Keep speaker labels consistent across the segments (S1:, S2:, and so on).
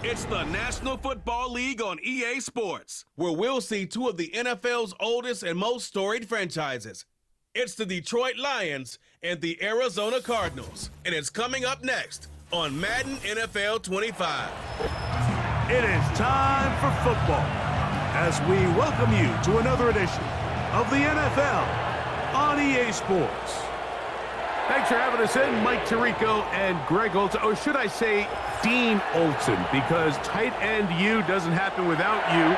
S1: It's the National Football League on EA Sports, where we'll see two of the NFL's oldest and most storied franchises. It's the Detroit Lions and the Arizona Cardinals, and it's coming up next on Madden NFL 25.
S2: It is time for football as we welcome you to another edition of the NFL on EA Sports. Thanks for having us in, Mike Tirico and Greg Olson, or should I say Dean Olson, because tight end U doesn't happen without you,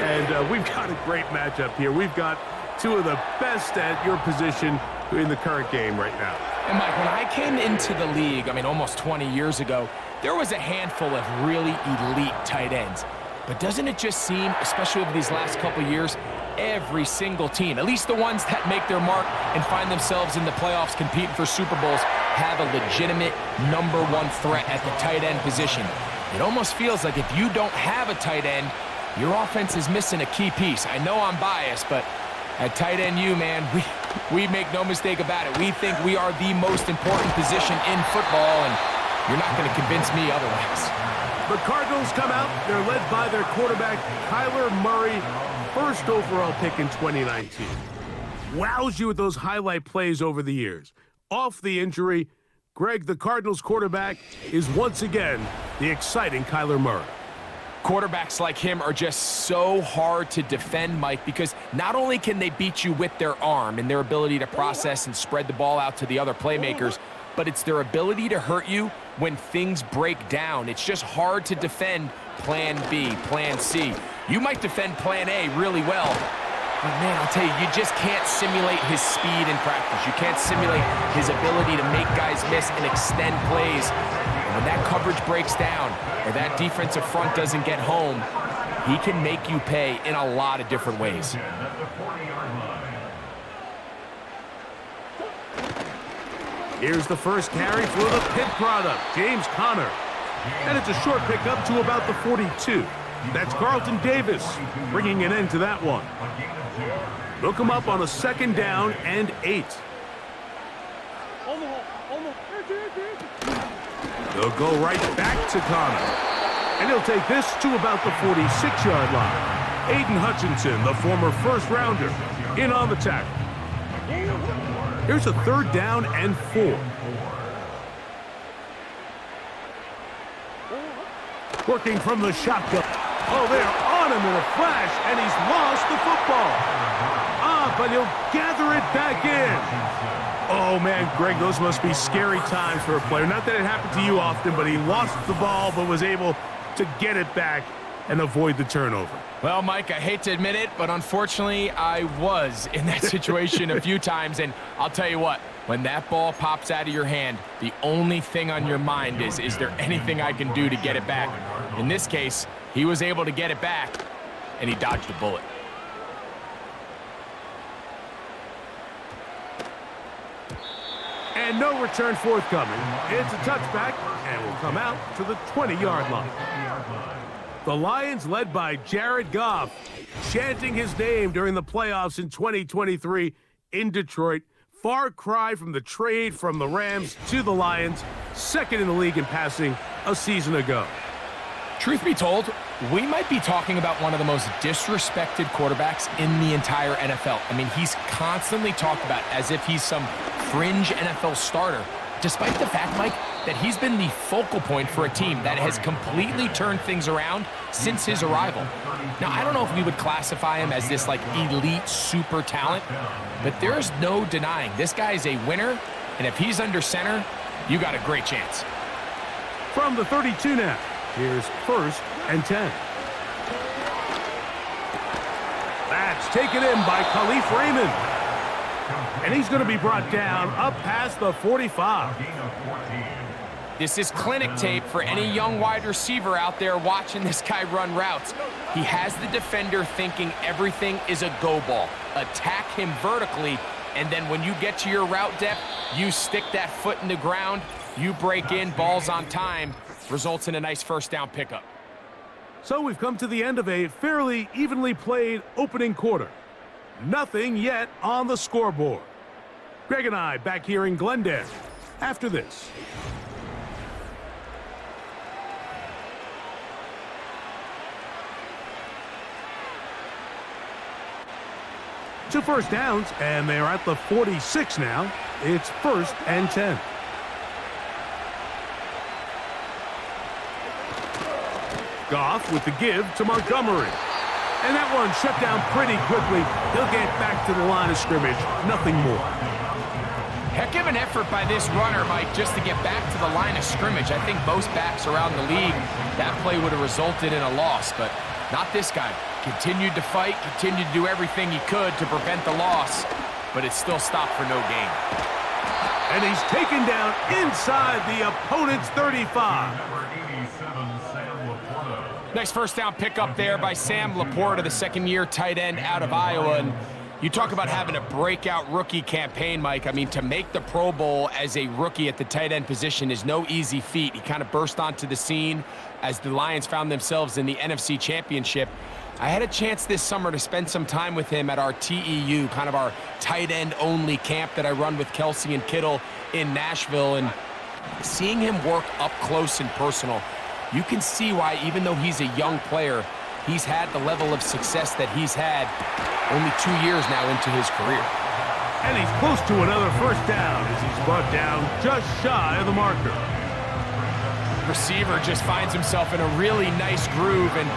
S2: and we've got a great matchup here. We've got two of the best at your position in the current game right now.
S3: And Mike, when I came into the league, almost 20 years ago, there was a handful of really elite tight ends. But doesn't it just seem, especially over these last couple years, every single team, at least the ones that make their mark and find themselves in the playoffs competing for Super Bowls, have a legitimate #1 threat at the tight end position. It almost feels like if you don't have a tight end, your offense is missing a key piece. I know I'm biased, but at tight end U, man, we make no mistake about it. We think we are the most important position in football, and you're not going to convince me otherwise.
S2: The Cardinals come out. They're led by their quarterback, Kyler Murray, first overall pick in 2019. Wows you with those highlight plays over the years. Off the injury, Greg, the Cardinals quarterback, is once again the exciting Kyler Murray.
S3: Quarterbacks like him are just so hard to defend, Mike, because not only can they beat you with their arm and their ability to process and spread the ball out to the other playmakers, but it's their ability to hurt you when things break down. It's just hard to defend plan B, plan C. You might defend plan A really well, but man, I'll tell you, you just can't simulate his speed in practice. You can't simulate his ability to make guys miss and extend plays. And when that coverage breaks down or that defensive front doesn't get home, he can make you pay in a lot of different ways.
S2: Here's the first carry for the Pitt product, James Conner. And it's a short pickup to about the 42. That's Carlton Davis bringing an end to that one. Look him up on a 2nd down and 8. They'll go right back to Conner. And he'll take this to about the 46-yard line. Aiden Hutchinson, the former first-rounder, in on the tackle. Here's a 3rd down and 4. Working from the shotgun. Oh, they're on him in a flash, and he's lost the football. But he'll gather it back in. Oh, man, Greg, those must be scary times for a player. Not that it happened to you often, but he lost the ball but was able to get it back and avoid the turnover.
S3: Well, Mike, I hate to admit it, but unfortunately, I was in that situation a few times, and I'll tell you what, when that ball pops out of your hand, the only thing on your mind is there anything I can do to get it back? In this case, he was able to get it back, and he dodged a bullet.
S2: And no return forthcoming. It's a touchback, and will come out to the 20-yard line. The Lions, led by Jared Goff, chanting his name during the playoffs in 2023 in Detroit. Far cry from the trade from the Rams to the Lions, 2nd in the league in passing a season ago.
S3: Truth be told, we might be talking about one of the most disrespected quarterbacks in the entire NFL. He's constantly talked about as if he's some fringe NFL starter, despite the fact, Mike, that he's been the focal point for a team that has completely turned things around since his arrival. Now, I don't know if we would classify him as this, elite super talent, but there's no denying this guy is a winner, and if he's under center, you got a great chance.
S2: From the 32 now, here's 1st and 10. That's taken in by Khalif Raymond. And he's going to be brought down up past the 45.
S3: This is clinic tape for any young wide receiver out there watching this guy run routes. He has the defender thinking everything is a go ball. Attack him vertically, and then when you get to your route depth, you stick that foot in the ground, you break in, balls on time, results in a nice 1st down pickup.
S2: So we've come to the end of a fairly evenly played opening quarter. Nothing yet on the scoreboard. Greg and I back here in Glendale after this. 2 first downs, and they're at the 46 now. It's 1st and 10. Goff with the give to Montgomery. And that one shut down pretty quickly. He'll get back to the line of scrimmage. Nothing more.
S3: Heck of an effort by this runner, Mike, just to get back to the line of scrimmage. I think most backs around the league, that play would have resulted in a loss, but not this guy. Continued to fight, continued to do everything he could to prevent the loss, but it still stopped for no gain.
S2: And he's taken down inside the opponent's 35.
S3: Nice first down pickup there by Sam Laporta, the second-year tight end out of Iowa. And you talk about having a breakout rookie campaign, Mike. I mean, to make the Pro Bowl as a rookie at the tight end position is no easy feat. He kind of burst onto the scene as the Lions found themselves in the NFC Championship. I had a chance this summer to spend some time with him at our TEU, kind of our tight end only camp that I run with Kelsey and Kittle in Nashville. And seeing him work up close and personal, you can see why, even though he's a young player, he's had the level of success that he's had only 2 years now into his career.
S2: And he's close to another first down as he's brought down just shy of the marker.
S3: Receiver just finds himself in a really nice groove, and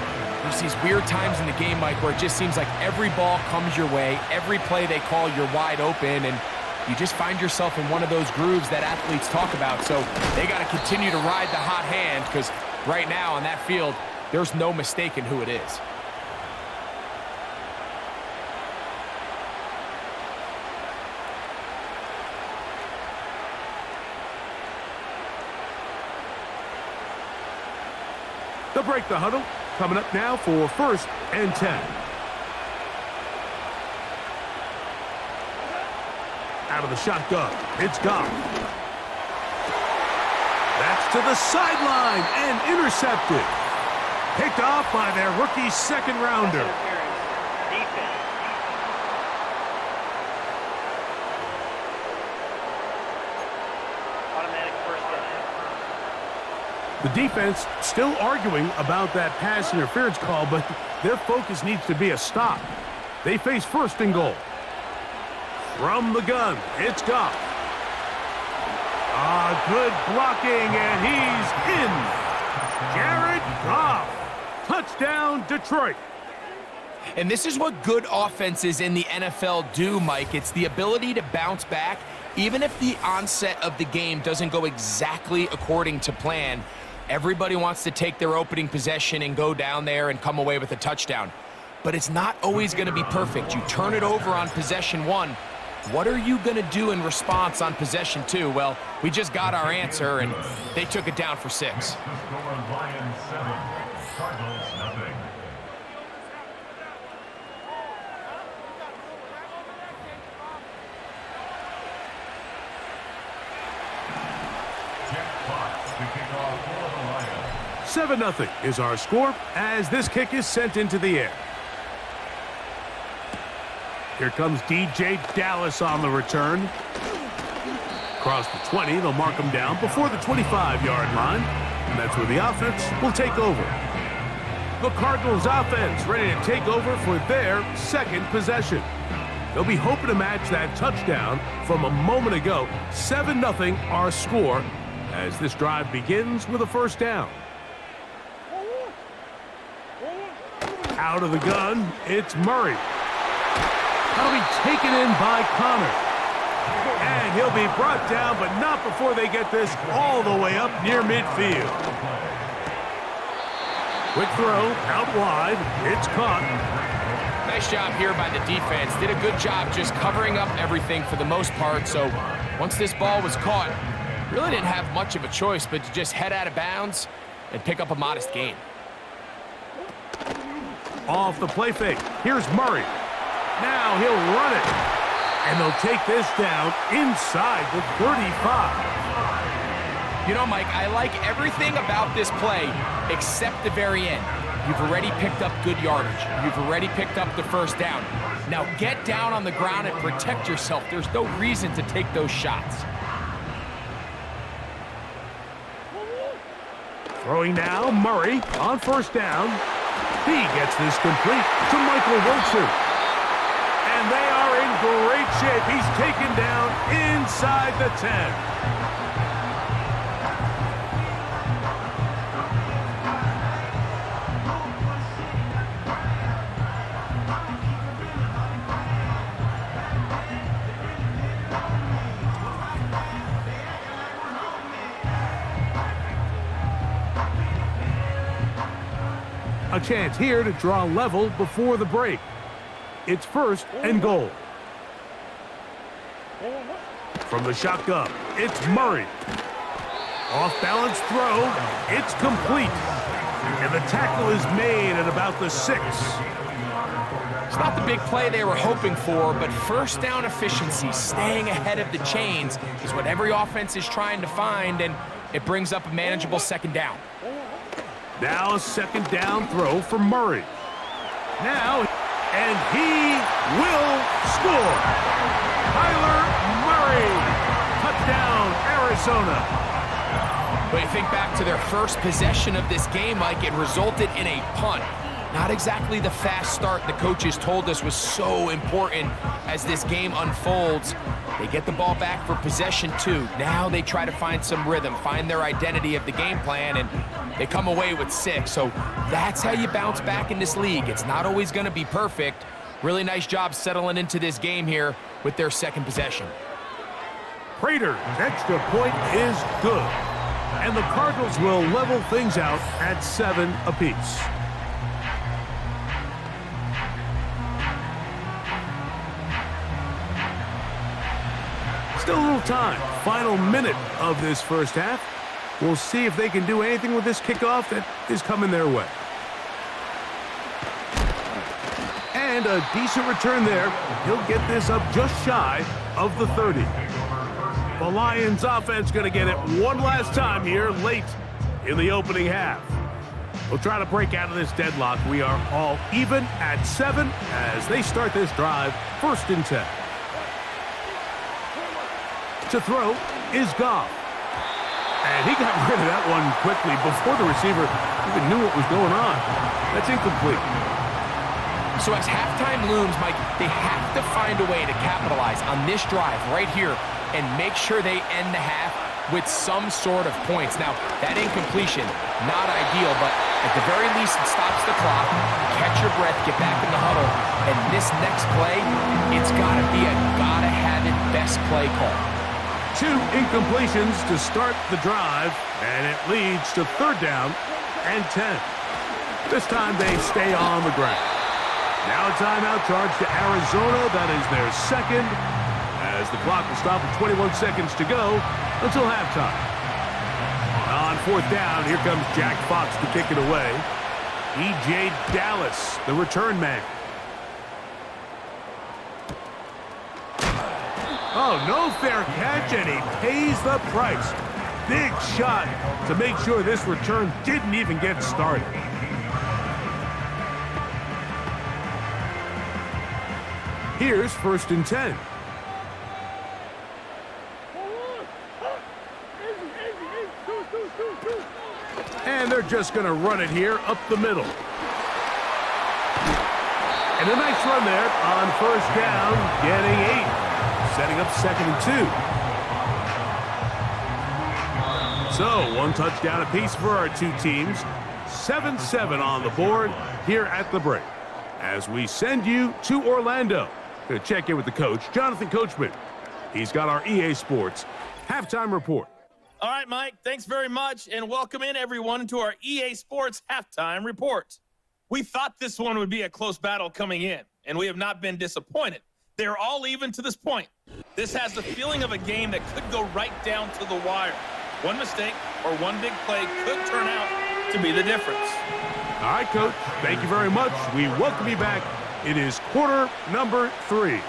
S3: there's these weird times in the game, Mike, where it just seems like every ball comes your way, every play they call, you're wide open, and you just find yourself in one of those grooves that athletes talk about. So they got to continue to ride the hot hand, because right now on that field, there's no mistaking who it is.
S2: They'll break the huddle. Coming up now for 1st and 10. Out of the shotgun, it's Goff. That's to the sideline and intercepted. Picked off by their rookie second rounder. The defense still arguing about that pass interference call, but their focus needs to be a stop. They face 1st and goal. From the gun, it's Goff. Good blocking, and he's in. Jared Goff. Touchdown, Detroit.
S3: And this is what good offenses in the NFL do, Mike. It's the ability to bounce back, even if the onset of the game doesn't go exactly according to plan. Everybody wants to take their opening possession and go down there and come away with a touchdown. But it's not always going to be perfect. You turn it over on possession 1. What are you going to do in response on possession 2? Well, we just got our answer, and they took it down for 6.
S2: Seven 7-0 is our score as this kick is sent into the air. Here comes DJ Dallas on the return. Across the 20, they'll mark him down before the 25-yard line, and that's where the offense will take over. The Cardinals offense ready to take over for their 2nd possession. They'll be hoping to match that touchdown from a moment ago. 7-0 our score as this drive begins with a 1st down. Out of the gun, it's Murray. That'll be taken in by Connor. And he'll be brought down, but not before they get this all the way up near midfield. Quick throw, out wide, it's caught.
S3: Nice job here by the defense. Did a good job just covering up everything for the most part. So once this ball was caught, really didn't have much of a choice but to just head out of bounds and pick up a modest gain.
S2: Off the play fake, here's Murray. Now he'll run it. And they'll take this down inside the 35.
S3: You know, Mike, I like everything about this play except the very end. You've already picked up good yardage. You've already picked up the 1st down. Now get down on the ground and protect yourself. There's no reason to take those shots.
S2: Throwing now, Murray on 1st down. He gets this complete to Michael Wilson. And they are great shape. He's taken down inside the 10. A chance here to draw level before the break. It's 1st and goal. From the shotgun, it's Murray. Off-balance throw, it's complete. And the tackle is made at about the 6.
S3: It's not the big play they were hoping for, but first down efficiency, staying ahead of the chains, is what every offense is trying to find, and it brings up a manageable 2nd down.
S2: Now a 2nd down throw for Murray. Now, and he will score. Kyler Murray, touchdown, Arizona.
S3: But you think back to their first possession of this game, Mike, it resulted in a punt. Not exactly the fast start the coaches told us was so important as this game unfolds. They get the ball back for possession 2. Now they try to find some rhythm, find their identity of the game plan, and they come away with 6. So that's how you bounce back in this league. It's not always going to be perfect. Really nice job settling into this game here with their 2nd possession.
S2: Prater's extra point is good. And the Cardinals will level things out at 7 apiece. Still a little time. Final minute of this first half. We'll see if they can do anything with this kickoff that is coming their way. And a decent return there. He'll get this up just shy of the 30. The Lions offense going to get it one last time here late in the opening half. We'll try to break out of this deadlock. We are all even at 7 as they start this drive, 1st and 10. To throw is Goff. And he got rid of that one quickly before the receiver even knew what was going on. That's incomplete.
S3: So as halftime looms, Mike, they have to find a way to capitalize on this drive right here and make sure they end the half with some sort of points. Now, that incompletion, not ideal, but at the very least, it stops the clock, catch your breath, get back in the huddle, and this next play, it's got to be a gotta-have-it best play call.
S2: 2 incompletions to start the drive, and it leads to 3rd down and 10. This time they stay on the ground. Now a timeout charge to Arizona. That is their 2nd, as the clock will stop with 21 seconds to go until halftime. On 4th down, here comes Jack Fox to kick it away. E.J. Dallas, the return man. Oh, no fair catch, and he pays the price. Big shot to make sure this return didn't even get started. Here's 1st and 10. And they're just going to run it here up the middle. And a nice run there on 1st down, getting 8. Setting up 2nd and 2. So, 1 touchdown apiece for our 2 teams. 7-7 on the board here at the break. As we send you to Orlando to check in with the coach, Jonathan Coachman. He's got our EA Sports halftime report.
S4: All right, Mike, thanks very much, and welcome in everyone to our EA Sports halftime report. We thought this one would be a close battle coming in, and we have not been disappointed. They're all even to this point. This has the feeling of a game that could go right down to the wire. One mistake or one big play could turn out to be the difference.
S2: All right, Coach, thank you very much. We welcome you back. It is quarter number 3.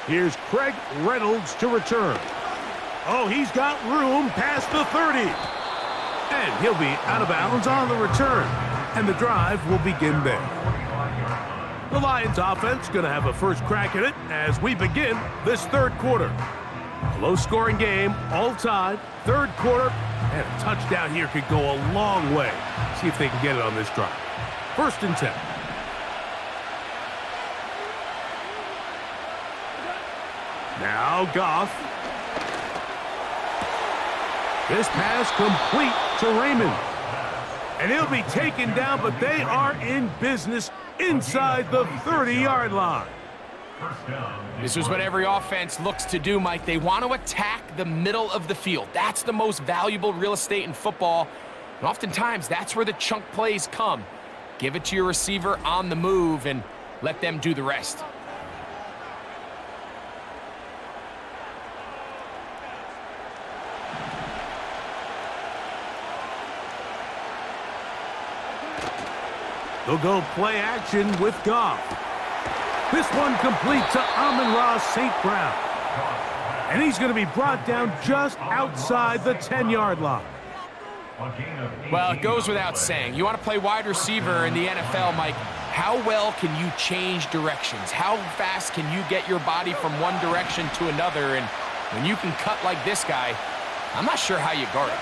S2: Here's Craig Reynolds to return. Oh, he's got room past the 30. And he'll be out of bounds on the return. And the drive will begin there. The Lions offense going to have a first crack at it as we begin this 3rd quarter. A low-scoring game, all tied, 3rd quarter, and a touchdown here could go a long way. See if they can get it on this drive. 1st and 10. Now Goff. This pass complete to Raymond. And he'll be taken down, but they are in business inside the 30-yard line.
S3: This is what every offense looks to do, Mike. They want to attack the middle of the field. That's the most valuable real estate in football. And oftentimes, that's where the chunk plays come. Give it to your receiver on the move and let them do the rest.
S2: They'll go play action with Goff. This one complete to Amon-Ra St. Brown. And he's going to be brought down just outside the 10-yard line.
S3: Well, it goes without saying. You want to play wide receiver in the NFL, Mike. How well can you change directions? How fast can you get your body from one direction to another? And when you can cut like this guy, I'm not sure how you guard it.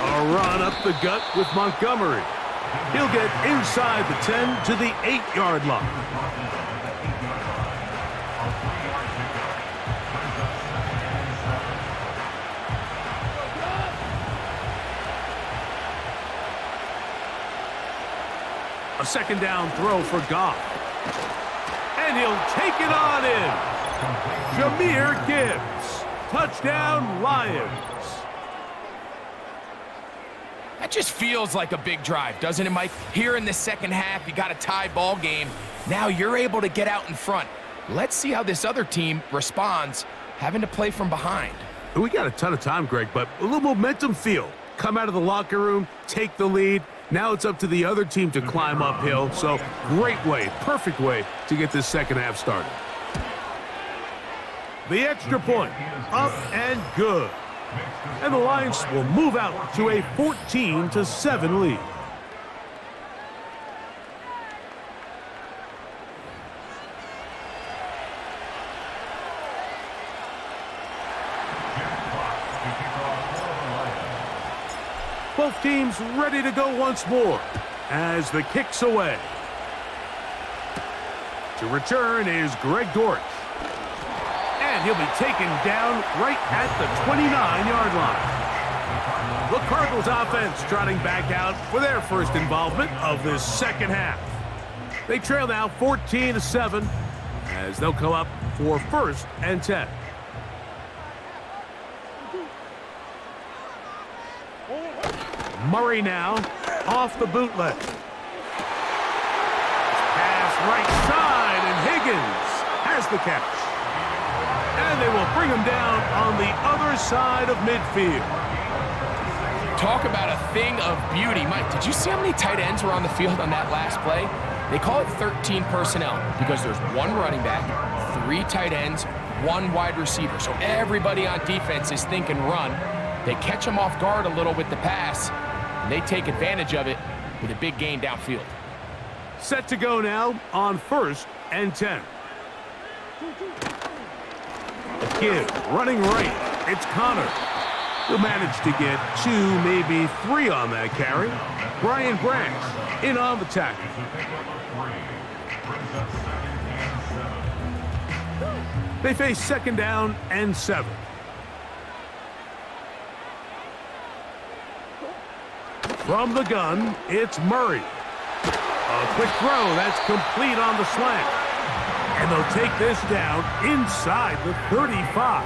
S2: A run up the gut with Montgomery. He'll get inside the 10 to the 8-yard line. A second down throw for Goff. And he'll take it on in. Jahmyr Gibbs. Touchdown, Lions.
S3: That just feels like a big drive, doesn't it, Mike? Here in the second half, you got a tie ball game. Now you're able to get out in front. Let's see how this other team responds, having to play from behind.
S2: We got a ton of time, Greg, but a little momentum feel. Come out of the locker room, take the lead. Now it's up to the other team to climb uphill. So great way, perfect way to get this second half started. The extra point, up and good. And the Lions will move out to a 14-7 lead. Both teams ready to go once more as the kick's away. To return is Greg Dortch. And he'll be taken down right at the 29-yard line. The Cardinals offense trotting back out for their first involvement of this second half. They trail now 14-7 as they'll come up for 1st and 10. Murray now off the bootleg. Pass right side, and Higgins has the catch. And they will bring him down on the other side of midfield.
S3: Talk about a thing of beauty. Mike, did you see how many tight ends were on the field on that last play? They call it 13 personnel because there's one running back, 3 tight ends, 1 wide receiver. So everybody on defense is thinking run. They catch them off guard a little with the pass, and they take advantage of it with a big gain downfield.
S2: Set to go now on 1st and 10. Gibbs running right. It's Connor, who managed to get 2, maybe 3 on that carry. Brian Branch in on the tackle. They face 2nd down and 7. From the gun, it's Murray. A quick throw that's complete on the slant. And they'll take this down inside the 35.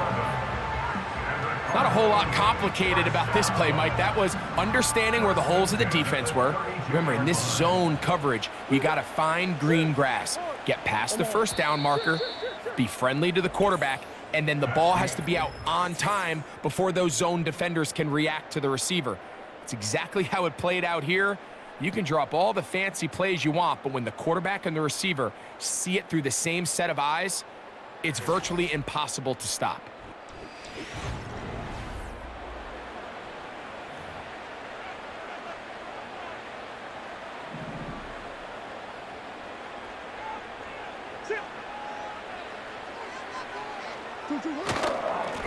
S3: Not a whole lot complicated about this play, Mike. That was understanding where the holes of the defense were. Remember, in this zone coverage, you got to find green grass. Get past the 1st down marker, be friendly to the quarterback, and then the ball has to be out on time before those zone defenders can react to the receiver. It's exactly how it played out here. You can draw up all the fancy plays you want, but when the quarterback and the receiver see it through the same set of eyes, it's virtually impossible to stop.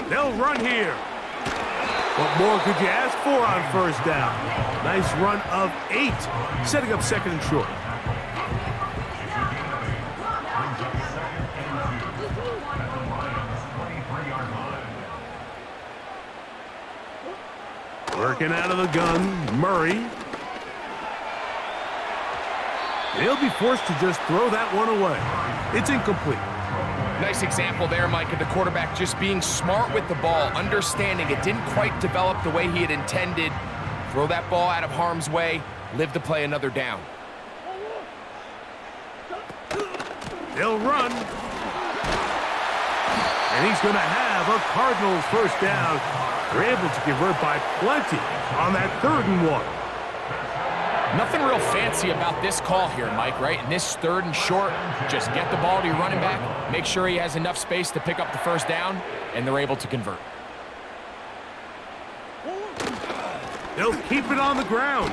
S2: They'll run here. What more could you ask for on 1st down? Nice run of 8, setting up 2nd and short. Working out of the gun, Murray. He'll be forced to just throw that one away. It's incomplete.
S3: Nice example there, Mike, of the quarterback just being smart with the ball, understanding it didn't quite develop the way he had intended. Throw that ball out of harm's way, live to play another down.
S2: They'll run. And he's going to have a Cardinals first down. They're able to convert by plenty on that 3rd and 1.
S3: Nothing real fancy about this call here, Mike, right? In this 3rd and short, just get the ball to your running back, make sure he has enough space to pick up the first down, and they're able to convert.
S2: They'll keep it on the ground.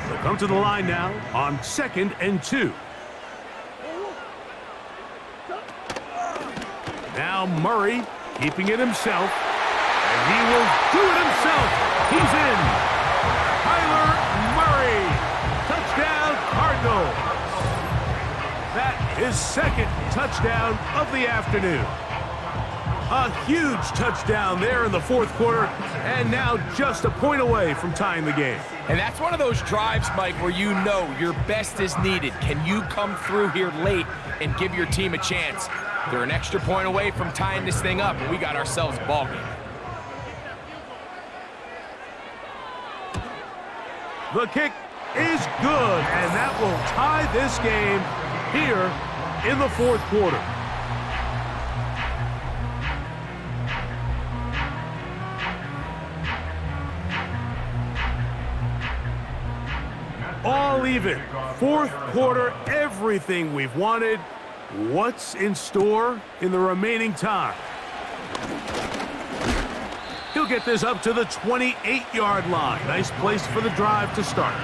S2: They'll come to the line now on 2nd and 2. Now Murray keeping it himself, and he will do it himself. He's in. Kyler Murray, touchdown Cardinals. That is 2nd touchdown of the afternoon. A huge touchdown there in the 4th quarter, and now just a point away from tying the game.
S3: And that's one of those drives, Mike, where you know your best is needed. Can you come through here late and give your team a chance? They're an extra point away from tying this thing up, and we got ourselves a ball game.
S2: The kick is good, and that will tie this game here in the 4th quarter. All even. 4th quarter, everything we've wanted. What's in store in the remaining time? He'll get this up to the 28-yard line. Nice place for the drive to start.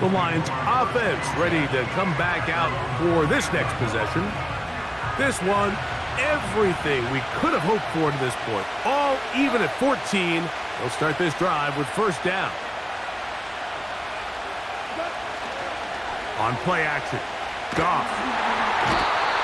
S2: The Lions offense ready to come back out for this next possession. This one, everything we could have hoped for to this point. All even at 14. They'll start this drive with first down. On play action, Goff.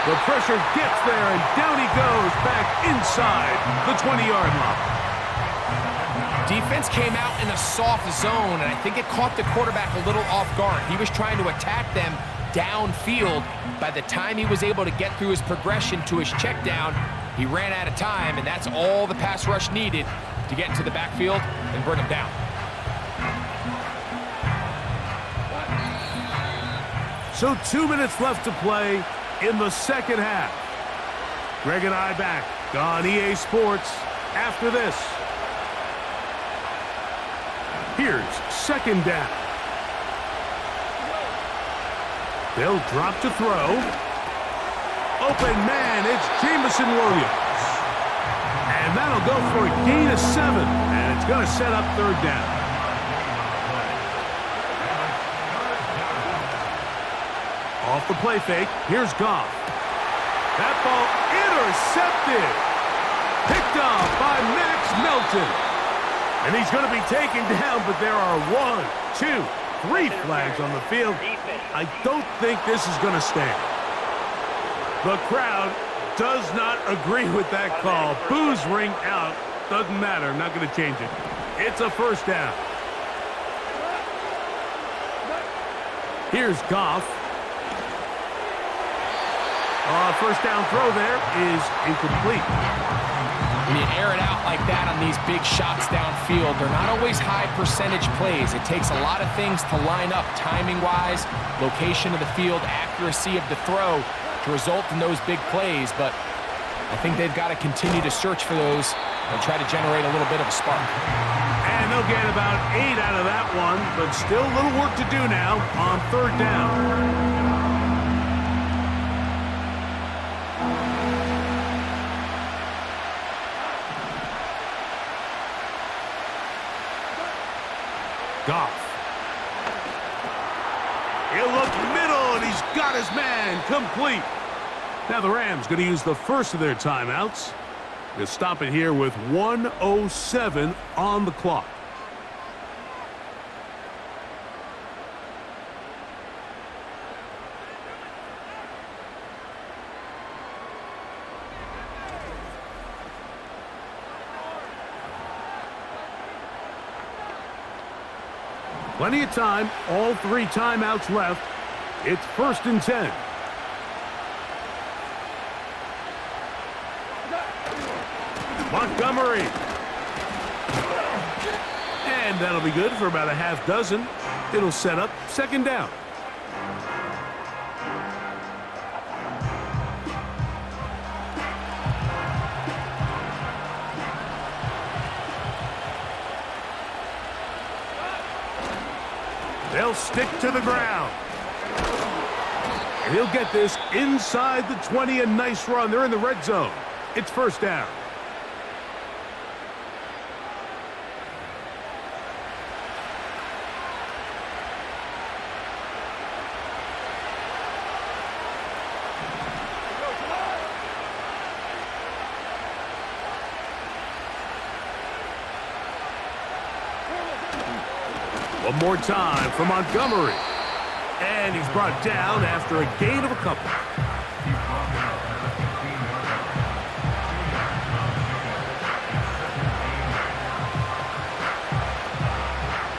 S2: The pressure gets there, and down he goes back inside the 20-yard line.
S3: Defense came out in a soft zone, and I think it caught the quarterback a little off guard. He was trying to attack them downfield. By the time he was able to get through his progression to his check down, he ran out of time, and that's all the pass rush needed to get into the backfield and bring him down.
S2: So 2 minutes left to play in the 2nd half. Greg and I back on EA Sports after this. Here's 2nd down. They'll drop to throw. Open man, it's Jamison Williams. And that'll go for a gain of 7, and it's going to set up 3rd down. Off the play fake, here's Goff. That ball intercepted. Picked off by Max Melton. And he's going to be taken down, but there are 1, 2, 3 flags on the field. I don't think this is going to stand. The crowd does not agree with that call. Boos ring out. Doesn't matter. Not going to change it. It's a first down. Here's Goff. First down throw there is incomplete.
S3: When you air it out like that on these big shots downfield, they're not always high percentage plays. It takes a lot of things to line up timing-wise, location of the field, accuracy of the throw to result in those big plays. But I think they've got to continue to search for those and try to generate a little bit of a spark.
S2: And they'll get about 8 out of that one, but still a little work to do now on 3rd down. Goff. He'll look middle, and he's got his man complete. Now the Rams going to use the first of their timeouts. They'll stop it here with 1:07 on the clock. Plenty of time, all 3 timeouts left. It's 1st and 10. Montgomery. And that'll be good for about a half dozen. It'll set up 2nd down. They'll stick to the ground. And he'll get this inside the 20. A nice run. They're in the red zone. It's 1st down. One more time for Montgomery. And he's brought down after a gain of a couple.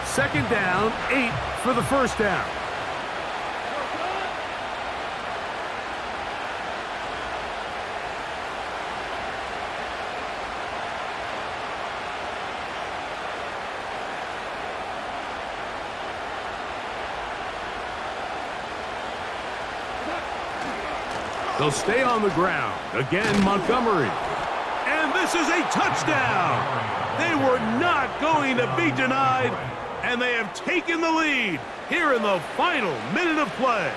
S2: Second down, 8 for the 1st down. They'll stay on the ground. Again, Montgomery. And this is a touchdown. They were not going to be denied, and they have taken the lead here in the final minute of play.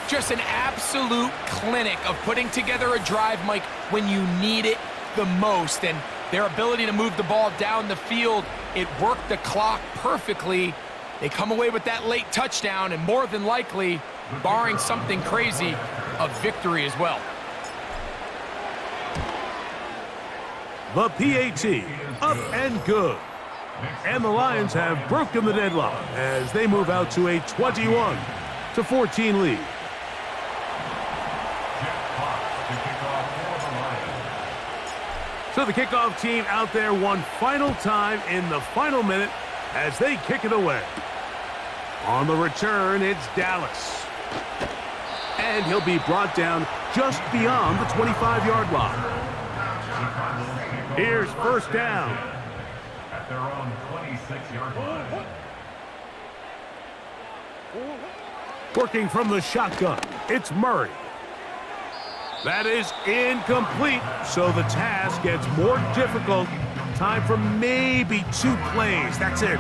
S3: Just an absolute clinic of putting together a drive, Mike, when you need it the most. And their ability to move the ball down the field, it worked the clock perfectly. They come away with that late touchdown, and more than likely, barring something crazy, a victory as well.
S2: The PAT, up and good. And the Lions have broken the deadlock as they move out to a 21-14 lead. So the kickoff team out there one final time in the final minute as they kick it away. On the return, it's Dallas. And he'll be brought down just beyond the 25-yard line. Here's 1st down.
S5: At their own 26-yard line.
S2: Working from the shotgun, it's Murray. That is incomplete, so the task gets more difficult. Time for maybe 2 plays. That's it.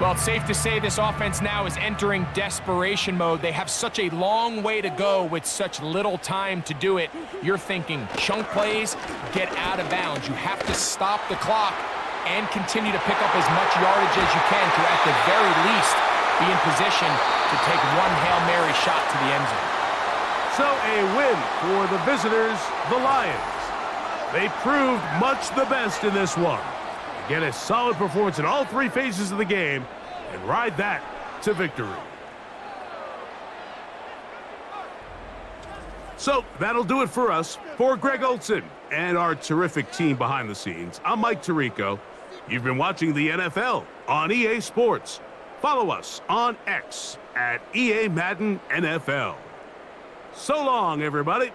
S3: Well, it's safe to say this offense now is entering desperation mode. They have such a long way to go with such little time to do it. You're thinking chunk plays, get out of bounds. You have to stop the clock and continue to pick up as much yardage as you can to, at the very least, be in position to take one Hail Mary shot to the end zone.
S2: So a win for the visitors, the Lions. They proved much the best in this one. Get a solid performance in all 3 phases of the game and ride that to victory. So that'll do it for us. For Greg Olson and our terrific team behind the scenes, I'm Mike Tirico. You've been watching the NFL on EA Sports. Follow us on X at EA Madden NFL. So long, everybody.